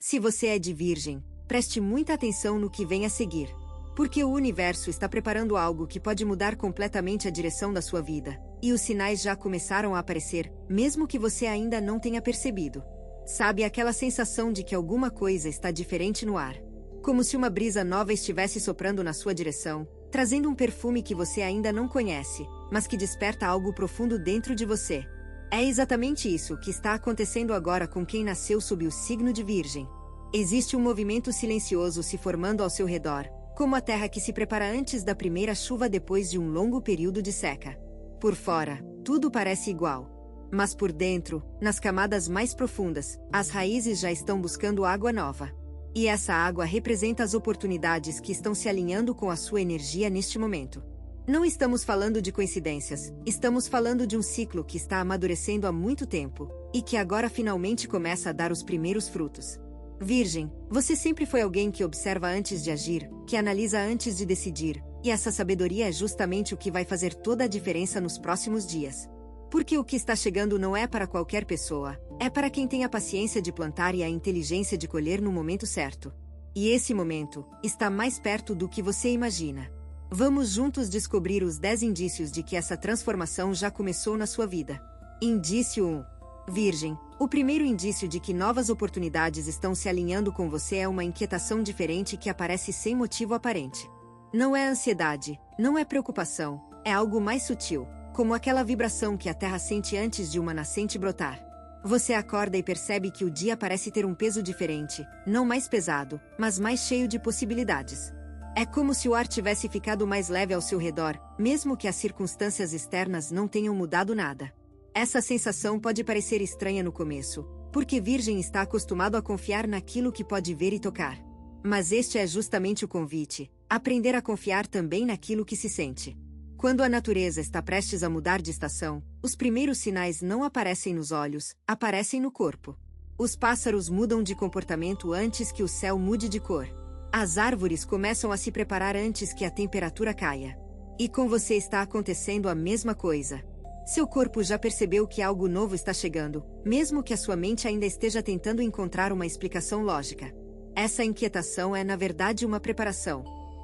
Se você é de Virgem, preste muita atenção no que vem a seguir. Porque o universo está preparando algo que pode mudar completamente a direção da sua vida. E os sinais já começaram a aparecer, mesmo que você ainda não tenha percebido. Sabe aquela sensação de que alguma coisa está diferente no ar? Como se uma brisa nova estivesse soprando na sua direção, trazendo um perfume que você ainda não conhece, mas que desperta algo profundo dentro de você. É exatamente isso que está acontecendo agora com quem nasceu sob o signo de Virgem. Existe um movimento silencioso se formando ao seu redor, como a terra que se prepara antes da primeira chuva depois de um longo período de seca. Por fora, tudo parece igual. Mas por dentro, nas camadas mais profundas, as raízes já estão buscando água nova. E essa água representa as oportunidades que estão se alinhando com a sua energia neste momento. Não estamos falando de coincidências, estamos falando de um ciclo que está amadurecendo há muito tempo, e que agora finalmente começa a dar os primeiros frutos. Virgem, você sempre foi alguém que observa antes de agir, que analisa antes de decidir, e essa sabedoria é justamente o que vai fazer toda a diferença nos próximos dias. Porque o que está chegando não é para qualquer pessoa, é para quem tem a paciência de plantar e a inteligência de colher no momento certo. E esse momento está mais perto do que você imagina. Vamos juntos descobrir os 10 indícios de que essa transformação já começou na sua vida. Indício 1. Virgem, o primeiro indício de que novas oportunidades estão se alinhando com você é uma inquietação diferente que aparece sem motivo aparente. Não é ansiedade, não é preocupação, é algo mais sutil, como aquela vibração que a terra sente antes de uma nascente brotar. Você acorda e percebe que o dia parece ter um peso diferente, não mais pesado, mas mais cheio de possibilidades. É como se o ar tivesse ficado mais leve ao seu redor, mesmo que as circunstâncias externas não tenham mudado nada. Essa sensação pode parecer estranha no começo, porque Virgem está acostumado a confiar naquilo que pode ver e tocar. Mas este é justamente o convite, aprender a confiar também naquilo que se sente. Quando a natureza está prestes a mudar de estação, os primeiros sinais não aparecem nos olhos, aparecem no corpo. Os pássaros mudam de comportamento antes que o céu mude de cor. As árvores começam a se preparar antes que a temperatura caia. E com você está acontecendo a mesma coisa. Seu corpo já percebeu que algo novo está chegando, mesmo que a sua mente ainda esteja tentando encontrar uma explicação lógica. Essa inquietação é, na verdade, uma preparação.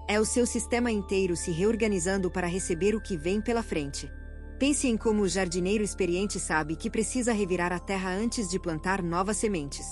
É o seu sistema inteiro se reorganizando para receber o que vem pela frente. Pense em como o jardineiro experiente sabe que precisa revirar a terra antes de plantar novas sementes.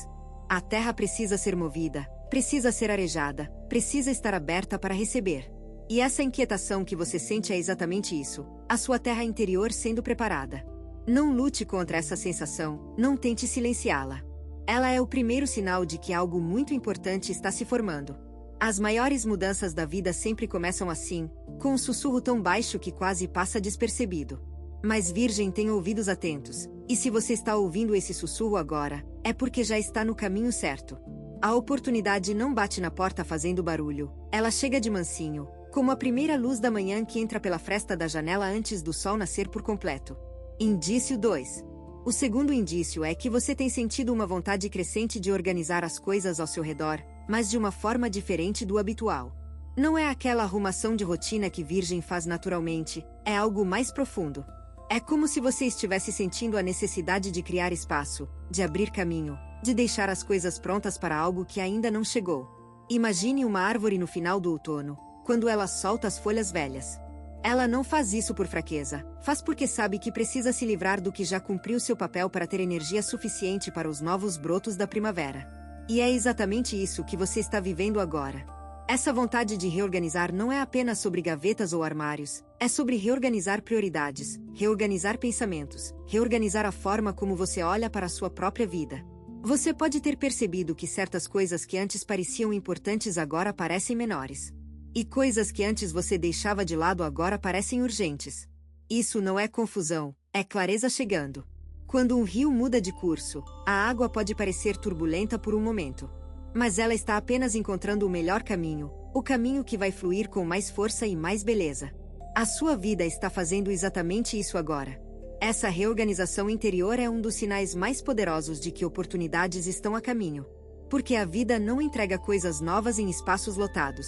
A terra precisa ser movida, precisa ser arejada, precisa estar aberta para receber. E essa inquietação que você sente é exatamente isso, a sua terra interior sendo preparada. Não lute contra essa sensação, não tente silenciá-la. Ela é o primeiro sinal de que algo muito importante está se formando. As maiores mudanças da vida sempre começam assim, com um sussurro tão baixo que quase passa despercebido. Mas Virgem tem ouvidos atentos, e se você está ouvindo esse sussurro agora, é porque já está no caminho certo. A oportunidade não bate na porta fazendo barulho, ela chega de mansinho, como a primeira luz da manhã que entra pela fresta da janela antes do sol nascer por completo. Indício 2. O segundo indício é que você tem sentido uma vontade crescente de organizar as coisas ao seu redor, mas de uma forma diferente do habitual. Não é aquela arrumação de rotina que Virgem faz naturalmente, é algo mais profundo. É como se você estivesse sentindo a necessidade de criar espaço, de abrir caminho, de deixar as coisas prontas para algo que ainda não chegou. Imagine uma árvore no final do outono, quando ela solta as folhas velhas. Ela não faz isso por fraqueza, faz porque sabe que precisa se livrar do que já cumpriu seu papel para ter energia suficiente para os novos brotos da primavera. E é exatamente isso que você está vivendo agora. Essa vontade de reorganizar não é apenas sobre gavetas ou armários, é sobre reorganizar prioridades, reorganizar pensamentos, reorganizar a forma como você olha para a sua própria vida. Você pode ter percebido que certas coisas que antes pareciam importantes agora parecem menores. E coisas que antes você deixava de lado agora parecem urgentes. Isso não é confusão, é clareza chegando. Quando um rio muda de curso, a água pode parecer turbulenta por um momento. Mas ela está apenas encontrando o melhor caminho, o caminho que vai fluir com mais força e mais beleza. A sua vida está fazendo exatamente isso agora. Essa reorganização interior é um dos sinais mais poderosos de que oportunidades estão a caminho. Porque a vida não entrega coisas novas em espaços lotados.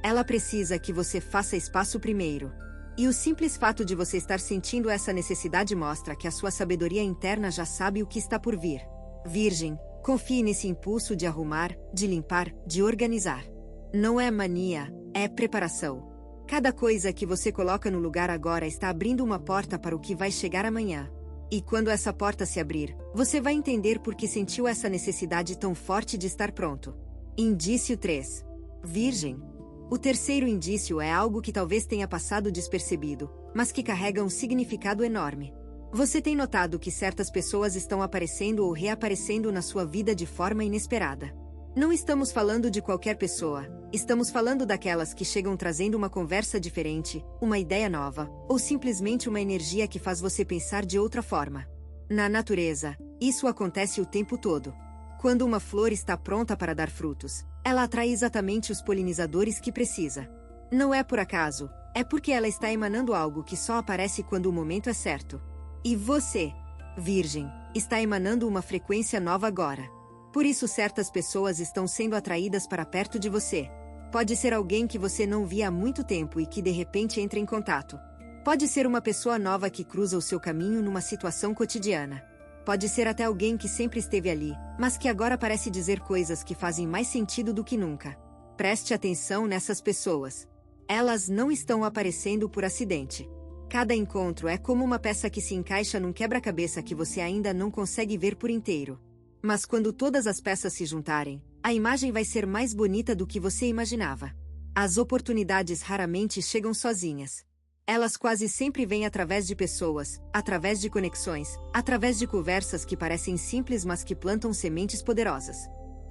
Ela precisa que você faça espaço primeiro. E o simples fato de você estar sentindo essa necessidade mostra que a sua sabedoria interna já sabe o que está por vir. Virgem, Confie nesse impulso de arrumar, de limpar, de organizar. Não é mania, é preparação. Cada coisa que você coloca no lugar agora está abrindo uma porta para o que vai chegar amanhã. E quando essa porta se abrir, você vai entender por que sentiu essa necessidade tão forte de estar pronto. Indício 3. Virgem. O terceiro indício é algo que talvez tenha passado despercebido, mas que carrega um significado enorme. Você tem notado que certas pessoas estão aparecendo ou reaparecendo na sua vida de forma inesperada. Não estamos falando de qualquer pessoa, estamos falando daquelas que chegam trazendo uma conversa diferente, uma ideia nova, ou simplesmente uma energia que faz você pensar de outra forma. Na natureza, isso acontece o tempo todo. Quando uma flor está pronta para dar frutos, ela atrai exatamente os polinizadores que precisa. Não é por acaso, é porque ela está emanando algo que só aparece quando o momento é certo. E você, Virgem, está emanando uma frequência nova agora. Por isso certas pessoas estão sendo atraídas para perto de você. Pode ser alguém que você não via há muito tempo e que de repente entra em contato. Pode ser uma pessoa nova que cruza o seu caminho numa situação cotidiana. Pode ser até alguém que sempre esteve ali, mas que agora parece dizer coisas que fazem mais sentido do que nunca. Preste atenção nessas pessoas. Elas não estão aparecendo por acidente. Cada encontro é como uma peça que se encaixa num quebra-cabeça que você ainda não consegue ver por inteiro. Mas quando todas as peças se juntarem, a imagem vai ser mais bonita do que você imaginava. As oportunidades raramente chegam sozinhas. Elas quase sempre vêm através de pessoas, através de conexões, através de conversas que parecem simples mas que plantam sementes poderosas.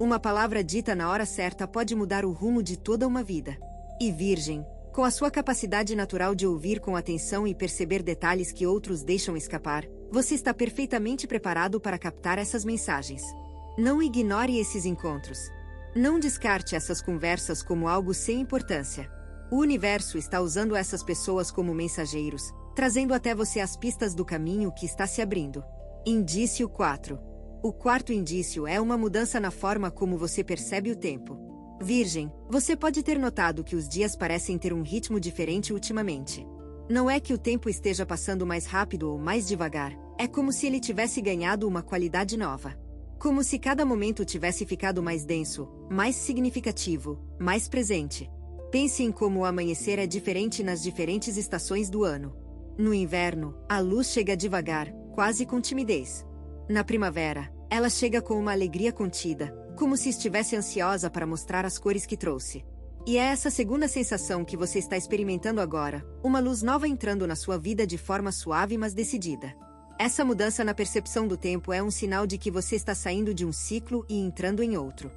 Uma palavra dita na hora certa pode mudar o rumo de toda uma vida. E Virgem, com a sua capacidade natural de ouvir com atenção e perceber detalhes que outros deixam escapar, você está perfeitamente preparado para captar essas mensagens. Não ignore esses encontros. Não descarte essas conversas como algo sem importância. O universo está usando essas pessoas como mensageiros, trazendo até você as pistas do caminho que está se abrindo. Indício 4. O quarto indício é uma mudança na forma como você percebe o tempo. Virgem, você pode ter notado que os dias parecem ter um ritmo diferente ultimamente. Não é que o tempo esteja passando mais rápido ou mais devagar, é como se ele tivesse ganhado uma qualidade nova. Como se cada momento tivesse ficado mais denso, mais significativo, mais presente. Pense em como o amanhecer é diferente nas diferentes estações do ano. No inverno, a luz chega devagar, quase com timidez. Na primavera, ela chega com uma alegria contida, como se estivesse ansiosa para mostrar as cores que trouxe. E é essa segunda sensação que você está experimentando agora, uma luz nova entrando na sua vida de forma suave mas decidida. Essa mudança na percepção do tempo é um sinal de que você está saindo de um ciclo e entrando em outro.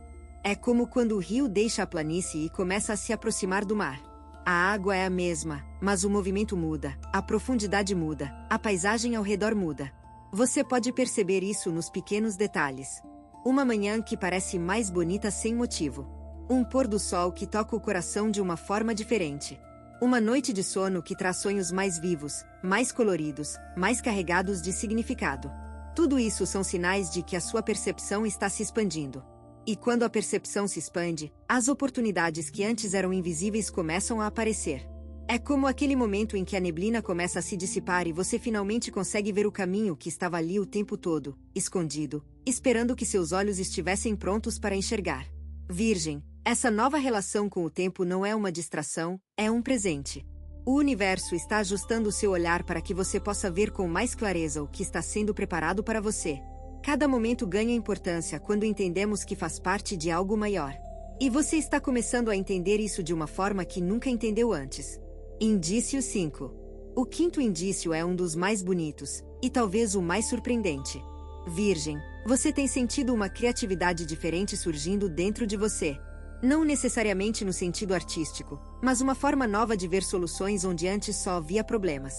É como quando o rio deixa a planície e começa a se aproximar do mar. A água é a mesma, mas o movimento muda, a profundidade muda, a paisagem ao redor muda. Você pode perceber isso nos pequenos detalhes. Uma manhã que parece mais bonita sem motivo. Um pôr do sol que toca o coração de uma forma diferente. Uma noite de sono que traz sonhos mais vivos, mais coloridos, mais carregados de significado. Tudo isso são sinais de que a sua percepção está se expandindo. E quando a percepção se expande, as oportunidades que antes eram invisíveis começam a aparecer. É como aquele momento em que a neblina começa a se dissipar e você finalmente consegue ver o caminho que estava ali o tempo todo, escondido, esperando que seus olhos estivessem prontos para enxergar. Virgem, essa nova relação com o tempo não é uma distração, é um presente. O universo está ajustando o seu olhar para que você possa ver com mais clareza o que está sendo preparado para você. Cada momento ganha importância quando entendemos que faz parte de algo maior. E você está começando a entender isso de uma forma que nunca entendeu antes. Indício 5. O quinto indício é um dos mais bonitos, e talvez o mais surpreendente. Virgem, você tem sentido uma criatividade diferente surgindo dentro de você. Não necessariamente no sentido artístico, mas uma forma nova de ver soluções onde antes só havia problemas.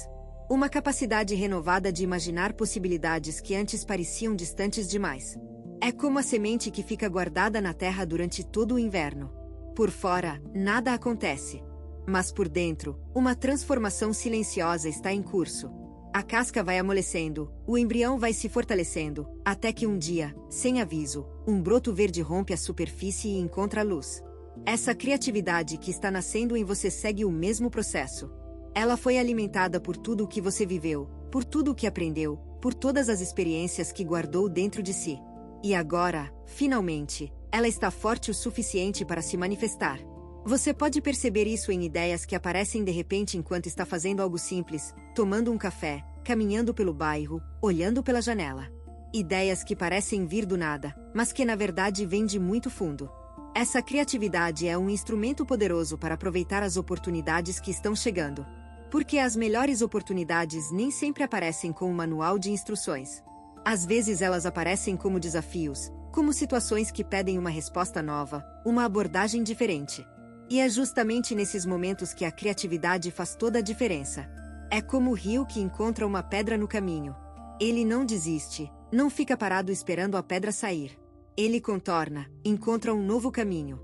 Uma capacidade renovada de imaginar possibilidades que antes pareciam distantes demais. É como a semente que fica guardada na terra durante todo o inverno. Por fora, nada acontece. Mas por dentro, uma transformação silenciosa está em curso. A casca vai amolecendo, o embrião vai se fortalecendo, até que um dia, sem aviso, um broto verde rompe a superfície e encontra a luz. Essa criatividade que está nascendo em você segue o mesmo processo. Ela foi alimentada por tudo o que você viveu, por tudo o que aprendeu, por todas as experiências que guardou dentro de si. E agora, finalmente, ela está forte o suficiente para se manifestar. Você pode perceber isso em ideias que aparecem de repente enquanto está fazendo algo simples, tomando um café, caminhando pelo bairro, olhando pela janela. Ideias que parecem vir do nada, mas que na verdade vêm de muito fundo. Essa criatividade é um instrumento poderoso para aproveitar as oportunidades que estão chegando. Porque as melhores oportunidades nem sempre aparecem com um manual de instruções. Às vezes elas aparecem como desafios, como situações que pedem uma resposta nova, uma abordagem diferente. E é justamente nesses momentos que a criatividade faz toda a diferença. É como o rio que encontra uma pedra no caminho. Ele não desiste, não fica parado esperando a pedra sair. Ele contorna, encontra um novo caminho.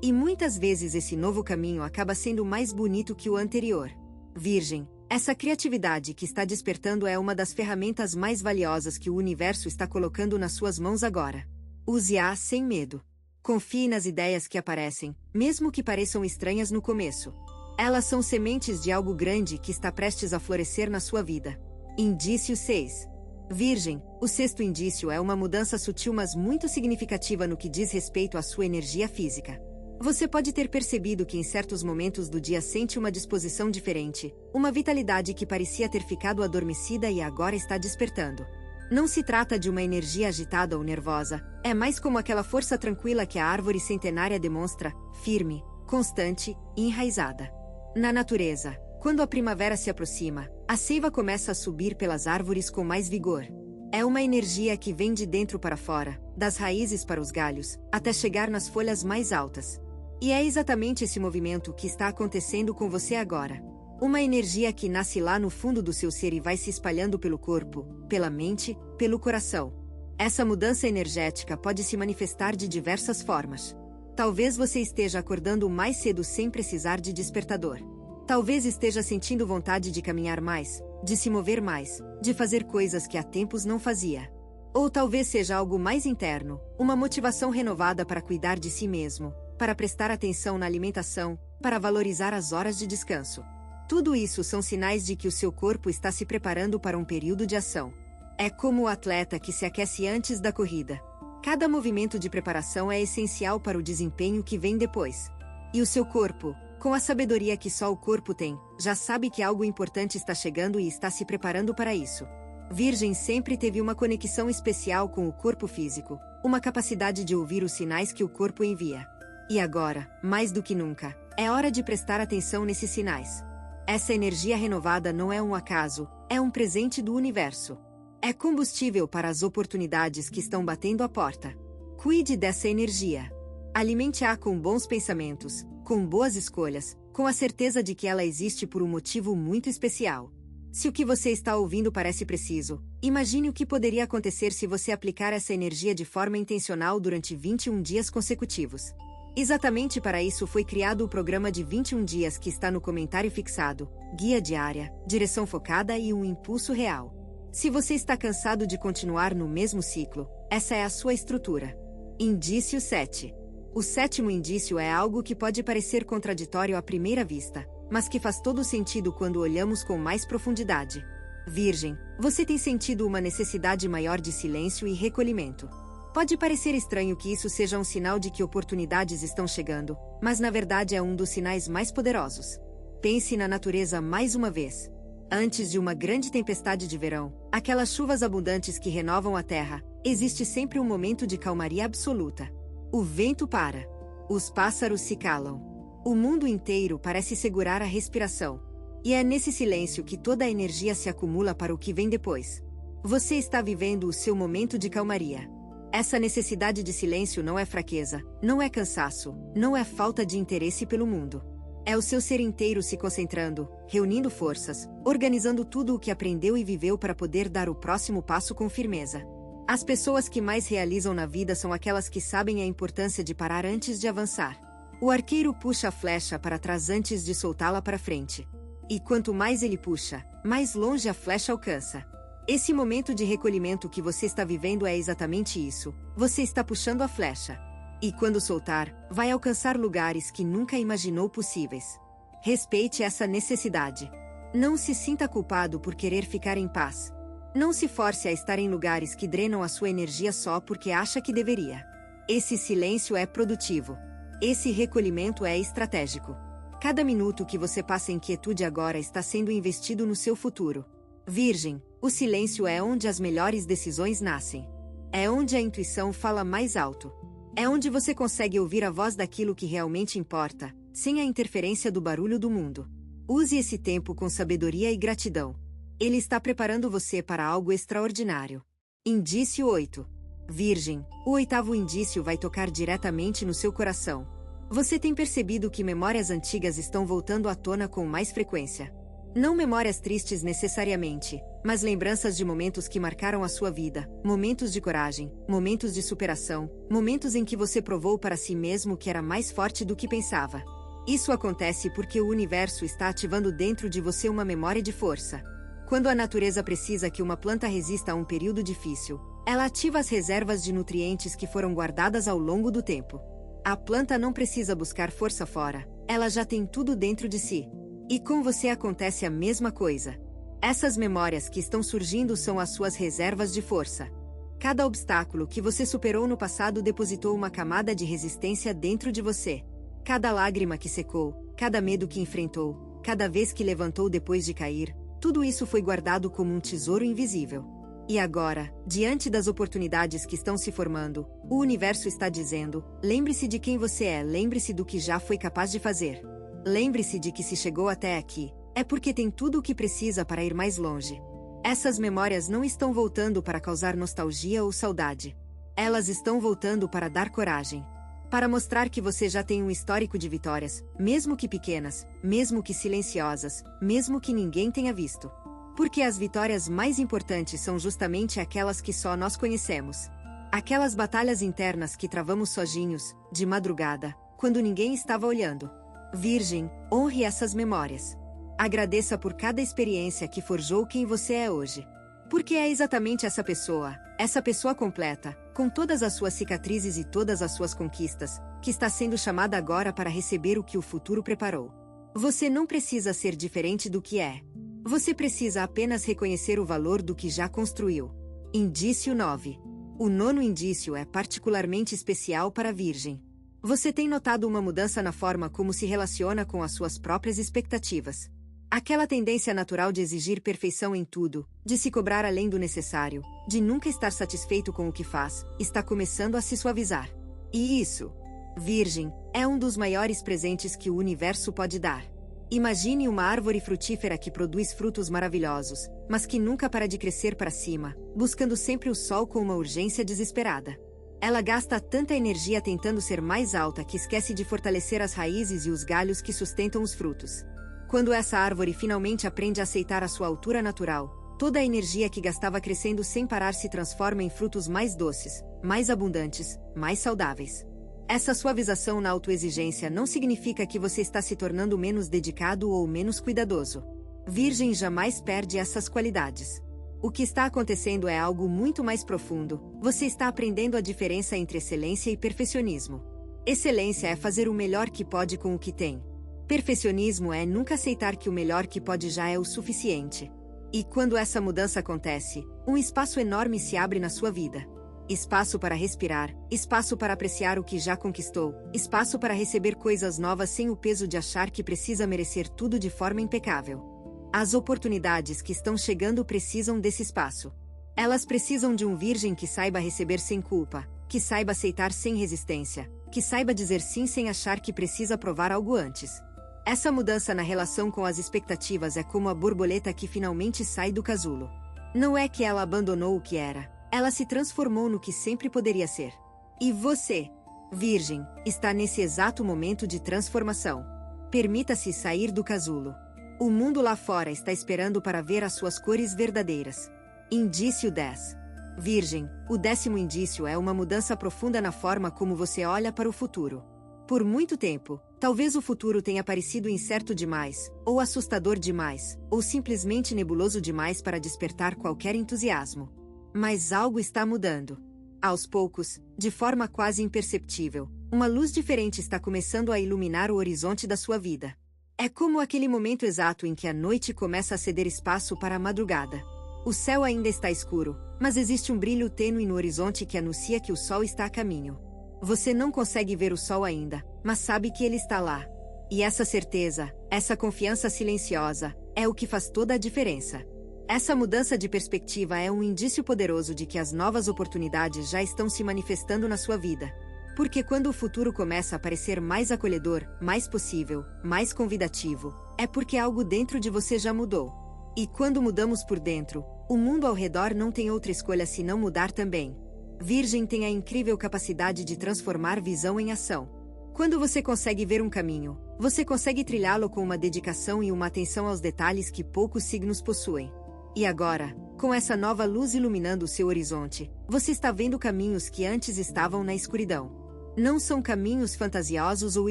E muitas vezes esse novo caminho acaba sendo mais bonito que o anterior. Virgem, essa criatividade que está despertando é uma das ferramentas mais valiosas que o universo está colocando nas suas mãos agora. Use-a sem medo. Confie nas ideias que aparecem, mesmo que pareçam estranhas no começo. Elas são sementes de algo grande que está prestes a florescer na sua vida. Indício 6. Virgem, o sexto indício é uma mudança sutil mas muito significativa no que diz respeito à sua energia física. Você pode ter percebido que em certos momentos do dia sente uma disposição diferente, uma vitalidade que parecia ter ficado adormecida e agora está despertando. Não se trata de uma energia agitada ou nervosa, é mais como aquela força tranquila que a árvore centenária demonstra, firme, constante e enraizada. Na natureza, quando a primavera se aproxima, a seiva começa a subir pelas árvores com mais vigor. É uma energia que vem de dentro para fora, das raízes para os galhos, até chegar nas folhas mais altas. E é exatamente esse movimento que está acontecendo com você agora. Uma energia que nasce lá no fundo do seu ser e vai se espalhando pelo corpo, pela mente, pelo coração. Essa mudança energética pode se manifestar de diversas formas. Talvez você esteja acordando mais cedo sem precisar de despertador. Talvez esteja sentindo vontade de caminhar mais, de se mover mais, de fazer coisas que há tempos não fazia. Ou talvez seja algo mais interno, uma motivação renovada para cuidar de si mesmo, para prestar atenção na alimentação, para valorizar as horas de descanso. Tudo isso são sinais de que o seu corpo está se preparando para um período de ação. É como o atleta que se aquece antes da corrida. Cada movimento de preparação é essencial para o desempenho que vem depois. E o seu corpo, com a sabedoria que só o corpo tem, já sabe que algo importante está chegando e está se preparando para isso. Virgem sempre teve uma conexão especial com o corpo físico, uma capacidade de ouvir os sinais que o corpo envia. E agora, mais do que nunca, é hora de prestar atenção nesses sinais. Essa energia renovada não é um acaso, é um presente do universo. É combustível para as oportunidades que estão batendo à porta. Cuide dessa energia. Alimente-a com bons pensamentos, com boas escolhas, com a certeza de que ela existe por um motivo muito especial. Se o que você está ouvindo parece preciso, imagine o que poderia acontecer se você aplicar essa energia de forma intencional durante 21 dias consecutivos. Exatamente para isso foi criado o programa de 21 dias que está no comentário fixado, guia diária, direção focada e um impulso real. Se você está cansado de continuar no mesmo ciclo, essa é a sua estrutura. Indício 7. O sétimo indício é algo que pode parecer contraditório à primeira vista, mas que faz todo sentido quando olhamos com mais profundidade. Virgem, você tem sentido uma necessidade maior de silêncio e recolhimento. Pode parecer estranho que isso seja um sinal de que oportunidades estão chegando, mas na verdade é um dos sinais mais poderosos. Pense na natureza mais uma vez. Antes de uma grande tempestade de verão, aquelas chuvas abundantes que renovam a terra, existe sempre um momento de calmaria absoluta. O vento para. Os pássaros se calam. O mundo inteiro parece segurar a respiração. E é nesse silêncio que toda a energia se acumula para o que vem depois. Você está vivendo o seu momento de calmaria. Essa necessidade de silêncio não é fraqueza, não é cansaço, não é falta de interesse pelo mundo. É o seu ser inteiro se concentrando, reunindo forças, organizando tudo o que aprendeu e viveu para poder dar o próximo passo com firmeza. As pessoas que mais realizam na vida são aquelas que sabem a importância de parar antes de avançar. O arqueiro puxa a flecha para trás antes de soltá-la para frente. E quanto mais ele puxa, mais longe a flecha alcança. Esse momento de recolhimento que você está vivendo é exatamente isso. Você está puxando a flecha. E quando soltar, vai alcançar lugares que nunca imaginou possíveis. Respeite essa necessidade. Não se sinta culpado por querer ficar em paz. Não se force a estar em lugares que drenam a sua energia só porque acha que deveria. Esse silêncio é produtivo. Esse recolhimento é estratégico. Cada minuto que você passa em quietude agora está sendo investido no seu futuro. Virgem, o silêncio é onde as melhores decisões nascem. É onde a intuição fala mais alto. É onde você consegue ouvir a voz daquilo que realmente importa, sem a interferência do barulho do mundo. Use esse tempo com sabedoria e gratidão. Ele está preparando você para algo extraordinário. Indício 8. Virgem, o 8º indício vai tocar diretamente no seu coração. Você tem percebido que memórias antigas estão voltando à tona com mais frequência. Não memórias tristes necessariamente, mas lembranças de momentos que marcaram a sua vida, momentos de coragem, momentos de superação, momentos em que você provou para si mesmo que era mais forte do que pensava. Isso acontece porque o universo está ativando dentro de você uma memória de força. Quando a natureza precisa que uma planta resista a um período difícil, ela ativa as reservas de nutrientes que foram guardadas ao longo do tempo. A planta não precisa buscar força fora, ela já tem tudo dentro de si. E com você acontece a mesma coisa. Essas memórias que estão surgindo são as suas reservas de força. Cada obstáculo que você superou no passado depositou uma camada de resistência dentro de você. Cada lágrima que secou, cada medo que enfrentou, cada vez que levantou depois de cair, tudo isso foi guardado como um tesouro invisível. E agora, diante das oportunidades que estão se formando, o universo está dizendo: lembre-se de quem você é, lembre-se do que já foi capaz de fazer. Lembre-se de que se chegou até aqui, é porque tem tudo o que precisa para ir mais longe. Essas memórias não estão voltando para causar nostalgia ou saudade. Elas estão voltando para dar coragem. Para mostrar que você já tem um histórico de vitórias, mesmo que pequenas, mesmo que silenciosas, mesmo que ninguém tenha visto. Porque as vitórias mais importantes são justamente aquelas que só nós conhecemos. Aquelas batalhas internas que travamos sozinhos, de madrugada, quando ninguém estava olhando. Virgem, honre essas memórias. Agradeça por cada experiência que forjou quem você é hoje. Porque é exatamente essa pessoa completa, com todas as suas cicatrizes e todas as suas conquistas, que está sendo chamada agora para receber o que o futuro preparou. Você não precisa ser diferente do que é. Você precisa apenas reconhecer o valor do que já construiu. Indício 9. O 9º indício é particularmente especial para a Virgem. Você tem notado uma mudança na forma como se relaciona com as suas próprias expectativas. Aquela tendência natural de exigir perfeição em tudo, de se cobrar além do necessário, de nunca estar satisfeito com o que faz, está começando a se suavizar. E isso, Virgem, é um dos maiores presentes que o universo pode dar. Imagine uma árvore frutífera que produz frutos maravilhosos, mas que nunca para de crescer para cima, buscando sempre o sol com uma urgência desesperada. Ela gasta tanta energia tentando ser mais alta que esquece de fortalecer as raízes e os galhos que sustentam os frutos. Quando essa árvore finalmente aprende a aceitar a sua altura natural, toda a energia que gastava crescendo sem parar se transforma em frutos mais doces, mais abundantes, mais saudáveis. Essa suavização na autoexigência não significa que você está se tornando menos dedicado ou menos cuidadoso. Virgem jamais perde essas qualidades. O que está acontecendo é algo muito mais profundo. Você está aprendendo a diferença entre excelência e perfeccionismo. Excelência é fazer o melhor que pode com o que tem. Perfeccionismo é nunca aceitar que o melhor que pode já é o suficiente. E quando essa mudança acontece, um espaço enorme se abre na sua vida. Espaço para respirar, espaço para apreciar o que já conquistou, espaço para receber coisas novas sem o peso de achar que precisa merecer tudo de forma impecável. As oportunidades que estão chegando precisam desse espaço. Elas precisam de um virgem que saiba receber sem culpa, que saiba aceitar sem resistência, que saiba dizer sim sem achar que precisa provar algo antes. Essa mudança na relação com as expectativas é como a borboleta que finalmente sai do casulo. Não é que ela abandonou o que era, ela se transformou no que sempre poderia ser. E você, Virgem, está nesse exato momento de transformação. Permita-se sair do casulo. O mundo lá fora está esperando para ver as suas cores verdadeiras. Indício 10. Virgem, o 10º indício é uma mudança profunda na forma como você olha para o futuro. Por muito tempo, talvez o futuro tenha parecido incerto demais, ou assustador demais, ou simplesmente nebuloso demais para despertar qualquer entusiasmo. Mas algo está mudando. Aos poucos, de forma quase imperceptível, uma luz diferente está começando a iluminar o horizonte da sua vida. É como aquele momento exato em que a noite começa a ceder espaço para a madrugada. O céu ainda está escuro, mas existe um brilho tênue no horizonte que anuncia que o sol está a caminho. Você não consegue ver o sol ainda, mas sabe que ele está lá. E essa certeza, essa confiança silenciosa, é o que faz toda a diferença. Essa mudança de perspectiva é um indício poderoso de que as novas oportunidades já estão se manifestando na sua vida. Porque quando o futuro começa a parecer mais acolhedor, mais possível, mais convidativo, é porque algo dentro de você já mudou. E quando mudamos por dentro, o mundo ao redor não tem outra escolha senão mudar também. Virgem tem a incrível capacidade de transformar visão em ação. Quando você consegue ver um caminho, você consegue trilhá-lo com uma dedicação e uma atenção aos detalhes que poucos signos possuem. E agora, com essa nova luz iluminando o seu horizonte, você está vendo caminhos que antes estavam na escuridão. Não são caminhos fantasiosos ou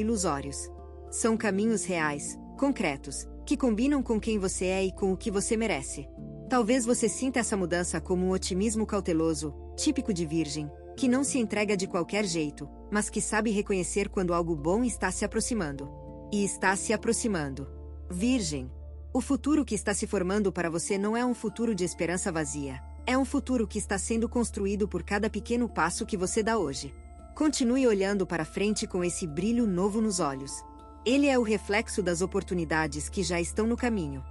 ilusórios. São caminhos reais, concretos, que combinam com quem você é e com o que você merece. Talvez você sinta essa mudança como um otimismo cauteloso, típico de Virgem, que não se entrega de qualquer jeito, mas que sabe reconhecer quando algo bom está se aproximando. E está se aproximando. Virgem. O futuro que está se formando para você não é um futuro de esperança vazia. É um futuro que está sendo construído por cada pequeno passo que você dá hoje. Continue olhando para frente com esse brilho novo nos olhos. Ele é o reflexo das oportunidades que já estão no caminho.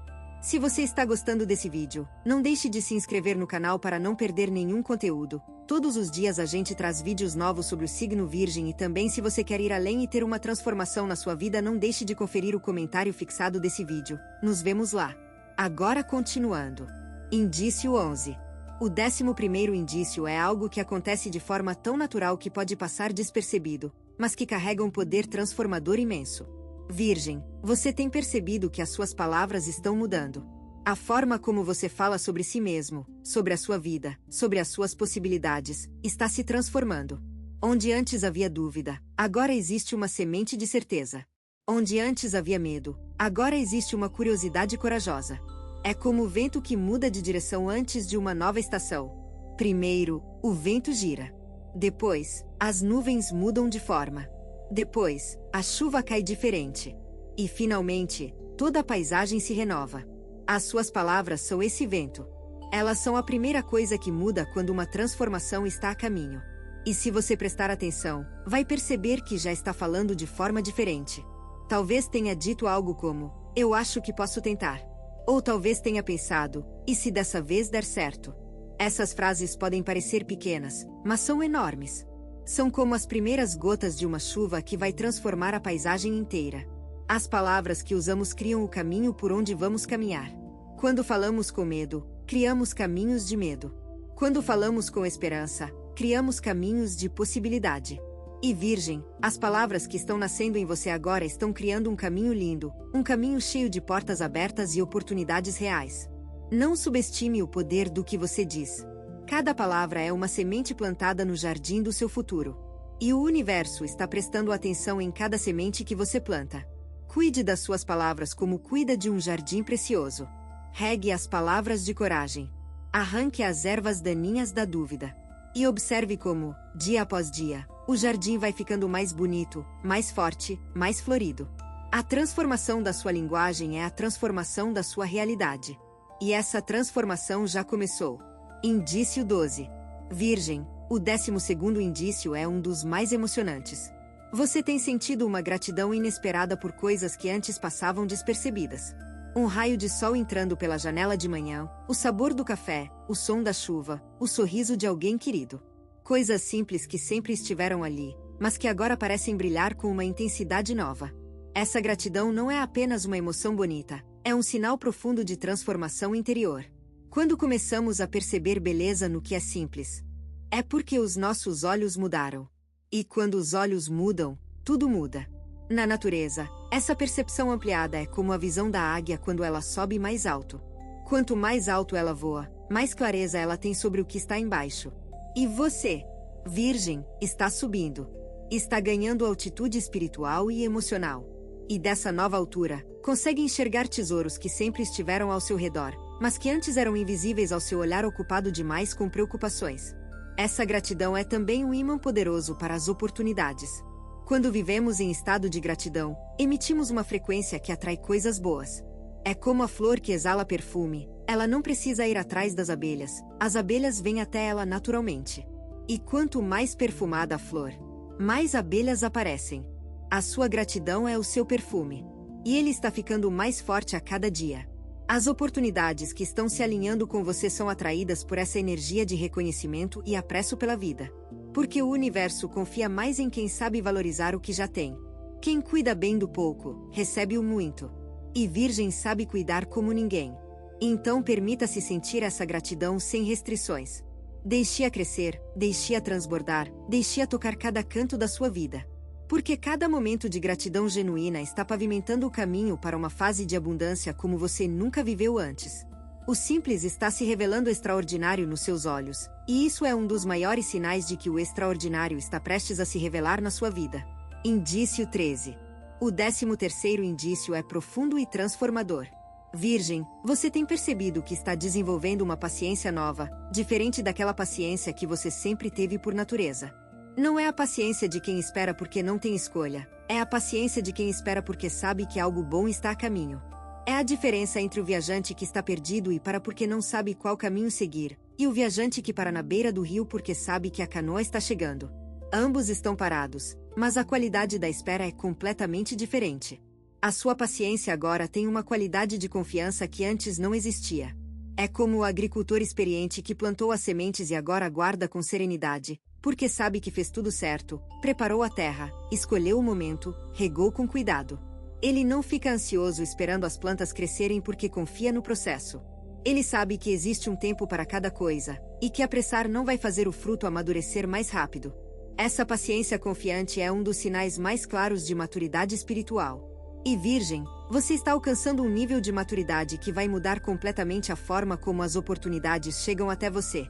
Se você está gostando desse vídeo, não deixe de se inscrever no canal para não perder nenhum conteúdo. Todos os dias a gente traz vídeos novos sobre o signo Virgem e também se você quer ir além e ter uma transformação na sua vida, não deixe de conferir o comentário fixado desse vídeo. Nos vemos lá. Agora continuando. Indício 11. O 11º indício é algo que acontece de forma tão natural que pode passar despercebido, mas que carrega um poder transformador imenso. Virgem, você tem percebido que as suas palavras estão mudando. A forma como você fala sobre si mesmo, sobre a sua vida, sobre as suas possibilidades, está se transformando. Onde antes havia dúvida, agora existe uma semente de certeza. Onde antes havia medo, agora existe uma curiosidade corajosa. É como o vento que muda de direção antes de uma nova estação. Primeiro, o vento gira. Depois, as nuvens mudam de forma. Depois, a chuva cai diferente. E finalmente, toda a paisagem se renova. As suas palavras são esse vento. Elas são a primeira coisa que muda quando uma transformação está a caminho. E se você prestar atenção, vai perceber que já está falando de forma diferente. Talvez tenha dito algo como, eu acho que posso tentar. Ou talvez tenha pensado, e se dessa vez der certo? Essas frases podem parecer pequenas, mas são enormes. São como as primeiras gotas de uma chuva que vai transformar a paisagem inteira. As palavras que usamos criam o caminho por onde vamos caminhar. Quando falamos com medo, criamos caminhos de medo. Quando falamos com esperança, criamos caminhos de possibilidade. E Virgem, as palavras que estão nascendo em você agora estão criando um caminho lindo, um caminho cheio de portas abertas e oportunidades reais. Não subestime o poder do que você diz. Cada palavra é uma semente plantada no jardim do seu futuro. E o universo está prestando atenção em cada semente que você planta. Cuide das suas palavras como cuida de um jardim precioso. Regue as palavras de coragem. Arranque as ervas daninhas da dúvida. E observe como, dia após dia, o jardim vai ficando mais bonito, mais forte, mais florido. A transformação da sua linguagem é a transformação da sua realidade. E essa transformação já começou. Indício 12. Virgem, o 12º indício é um dos mais emocionantes. Você tem sentido uma gratidão inesperada por coisas que antes passavam despercebidas. Um raio de sol entrando pela janela de manhã, o sabor do café, o som da chuva, o sorriso de alguém querido. Coisas simples que sempre estiveram ali, mas que agora parecem brilhar com uma intensidade nova. Essa gratidão não é apenas uma emoção bonita, é um sinal profundo de transformação interior. Quando começamos a perceber beleza no que é simples, é porque os nossos olhos mudaram. E quando os olhos mudam, tudo muda. Na natureza, essa percepção ampliada é como a visão da águia quando ela sobe mais alto. Quanto mais alto ela voa, mais clareza ela tem sobre o que está embaixo. E você, Virgem, está subindo. Está ganhando altitude espiritual e emocional. E dessa nova altura, consegue enxergar tesouros que sempre estiveram ao seu redor, mas que antes eram invisíveis ao seu olhar ocupado demais com preocupações. Essa gratidão é também um ímã poderoso para as oportunidades. Quando vivemos em estado de gratidão, emitimos uma frequência que atrai coisas boas. É como a flor que exala perfume, Ela não precisa ir atrás das abelhas, as abelhas vêm até ela naturalmente. E quanto mais perfumada a flor, mais abelhas aparecem. A sua gratidão é o seu perfume. E ele está ficando mais forte a cada dia. As oportunidades que estão se alinhando com você são atraídas por essa energia de reconhecimento e apreço pela vida. Porque o universo confia mais em quem sabe valorizar o que já tem. Quem cuida bem do pouco, recebe o muito. E Virgem sabe cuidar como ninguém. Então permita-se sentir essa gratidão sem restrições. Deixe-a crescer, deixe-a transbordar, deixe-a tocar cada canto da sua vida. Porque cada momento de gratidão genuína está pavimentando o caminho para uma fase de abundância como você nunca viveu antes. O simples está se revelando extraordinário nos seus olhos, e isso é um dos maiores sinais de que o extraordinário está prestes a se revelar na sua vida. Indício 13. O 13º indício é profundo e transformador. Virgem, você tem percebido que está desenvolvendo uma paciência nova, diferente daquela paciência que você sempre teve por natureza. Não é a paciência de quem espera porque não tem escolha, é a paciência de quem espera porque sabe que algo bom está a caminho. É a diferença entre o viajante que está perdido e para porque não sabe qual caminho seguir, e o viajante que para na beira do rio porque sabe que a canoa está chegando. Ambos estão parados, mas a qualidade da espera é completamente diferente. A sua paciência agora tem uma qualidade de confiança que antes não existia. É como o agricultor experiente que plantou as sementes e agora aguarda com serenidade, porque sabe que fez tudo certo, preparou a terra, escolheu o momento, regou com cuidado. Ele não fica ansioso esperando as plantas crescerem porque confia no processo. Ele sabe que existe um tempo para cada coisa, e que apressar não vai fazer o fruto amadurecer mais rápido. Essa paciência confiante é um dos sinais mais claros de maturidade espiritual. E Virgem, você está alcançando um nível de maturidade que vai mudar completamente a forma como as oportunidades chegam até você.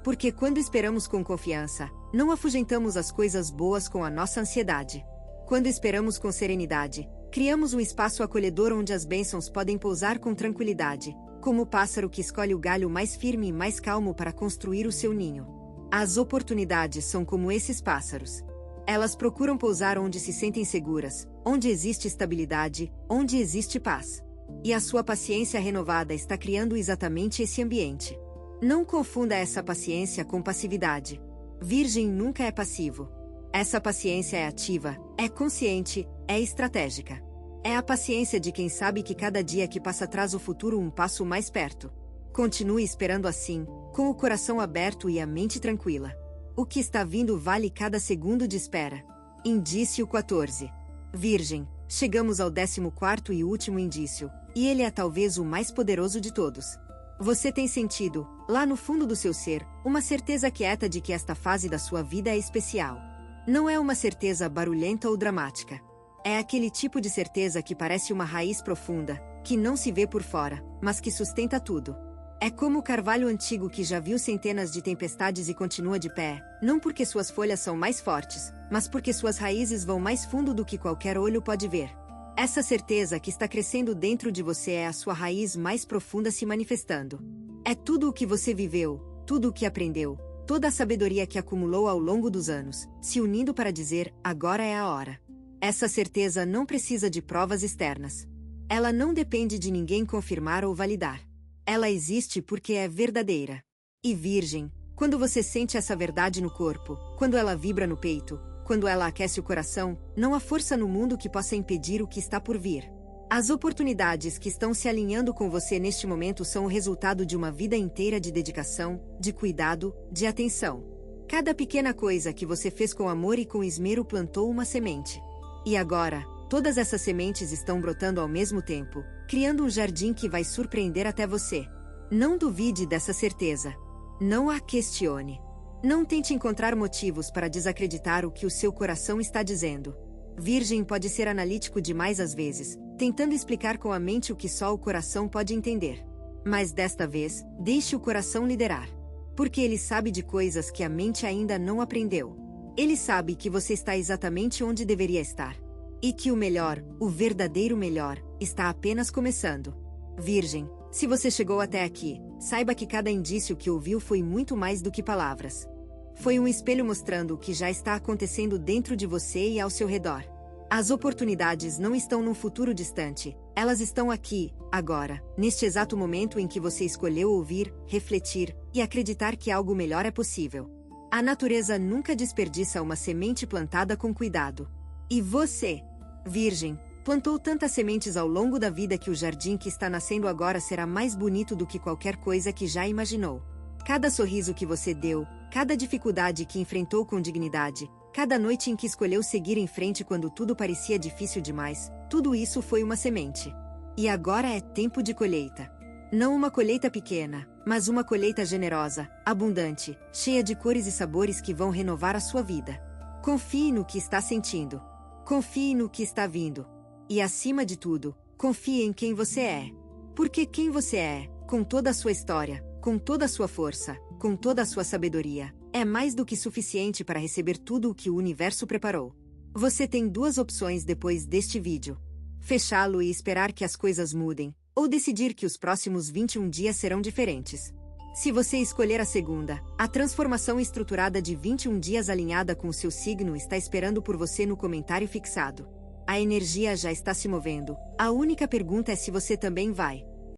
Porque quando esperamos com confiança, não afugentamos as coisas boas com a nossa ansiedade. Quando esperamos com serenidade, criamos um espaço acolhedor onde as bênçãos podem pousar com tranquilidade, como o pássaro que escolhe o galho mais firme e mais calmo para construir o seu ninho. As oportunidades são como esses pássaros. Elas procuram pousar onde se sentem seguras, onde existe estabilidade, onde existe paz. E a sua paciência renovada está criando exatamente esse ambiente. Não confunda essa paciência com passividade. Virgem nunca é passivo. Essa paciência é ativa, é consciente, é estratégica. É a paciência de quem sabe que cada dia que passa traz o futuro um passo mais perto. Continue esperando assim, com o coração aberto e a mente tranquila. O que está vindo vale cada segundo de espera. Indício 14. Virgem, chegamos ao 14º e último indício, e ele é talvez o mais poderoso de todos. Você tem sentido, lá no fundo do seu ser, uma certeza quieta de que esta fase da sua vida é especial. Não é uma certeza barulhenta ou dramática. É aquele tipo de certeza que parece uma raiz profunda, que não se vê por fora, mas que sustenta tudo. É como o carvalho antigo que já viu centenas de tempestades e continua de pé, não porque suas folhas são mais fortes, mas porque suas raízes vão mais fundo do que qualquer olho pode ver. Essa certeza que está crescendo dentro de você é a sua raiz mais profunda se manifestando. É tudo o que você viveu, tudo o que aprendeu, toda a sabedoria que acumulou ao longo dos anos, se unindo para dizer, agora é a hora. Essa certeza não precisa de provas externas. Ela não depende de ninguém confirmar ou validar. Ela existe porque é verdadeira. E Virgem, quando você sente essa verdade no corpo, quando ela vibra no peito, quando ela aquece o coração, não há força no mundo que possa impedir o que está por vir. As oportunidades que estão se alinhando com você neste momento são o resultado de uma vida inteira de dedicação, de cuidado, de atenção. Cada pequena coisa que você fez com amor e com esmero plantou uma semente. E agora, todas essas sementes estão brotando ao mesmo tempo, criando um jardim que vai surpreender até você. Não duvide dessa certeza. Não a questione. Não tente encontrar motivos para desacreditar o que o seu coração está dizendo. Virgem pode ser analítico demais às vezes, tentando explicar com a mente o que só o coração pode entender. Mas desta vez, deixe o coração liderar. Porque ele sabe de coisas que a mente ainda não aprendeu. Ele sabe que você está exatamente onde deveria estar. E que o melhor, o verdadeiro melhor, está apenas começando. Virgem, se você chegou até aqui, saiba que cada indício que ouviu foi muito mais do que palavras. Foi um espelho mostrando o que já está acontecendo dentro de você e ao seu redor. As oportunidades não estão num futuro distante, elas estão aqui, agora, neste exato momento em que você escolheu ouvir, refletir e acreditar que algo melhor é possível. A natureza nunca desperdiça uma semente plantada com cuidado. E você, Virgem, plantou tantas sementes ao longo da vida que o jardim que está nascendo agora será mais bonito do que qualquer coisa que já imaginou. Cada sorriso que você deu, cada dificuldade que enfrentou com dignidade, cada noite em que escolheu seguir em frente quando tudo parecia difícil demais, tudo isso foi uma semente. E agora é tempo de colheita. Não uma colheita pequena, mas uma colheita generosa, abundante, cheia de cores e sabores que vão renovar a sua vida. Confie no que está sentindo. Confie no que está vindo. E acima de tudo, confie em quem você é. Porque quem você é, com toda a sua história, com toda a sua força, com toda a sua sabedoria, é mais do que suficiente para receber tudo o que o universo preparou. Você tem duas opções depois deste vídeo: fechá-lo e esperar que as coisas mudem, ou decidir que os próximos 21 dias serão diferentes. Se você escolher a segunda, a transformação estruturada de 21 dias alinhada com o seu signo está esperando por você no comentário fixado. A energia já está se movendo, a única pergunta é se você também vai.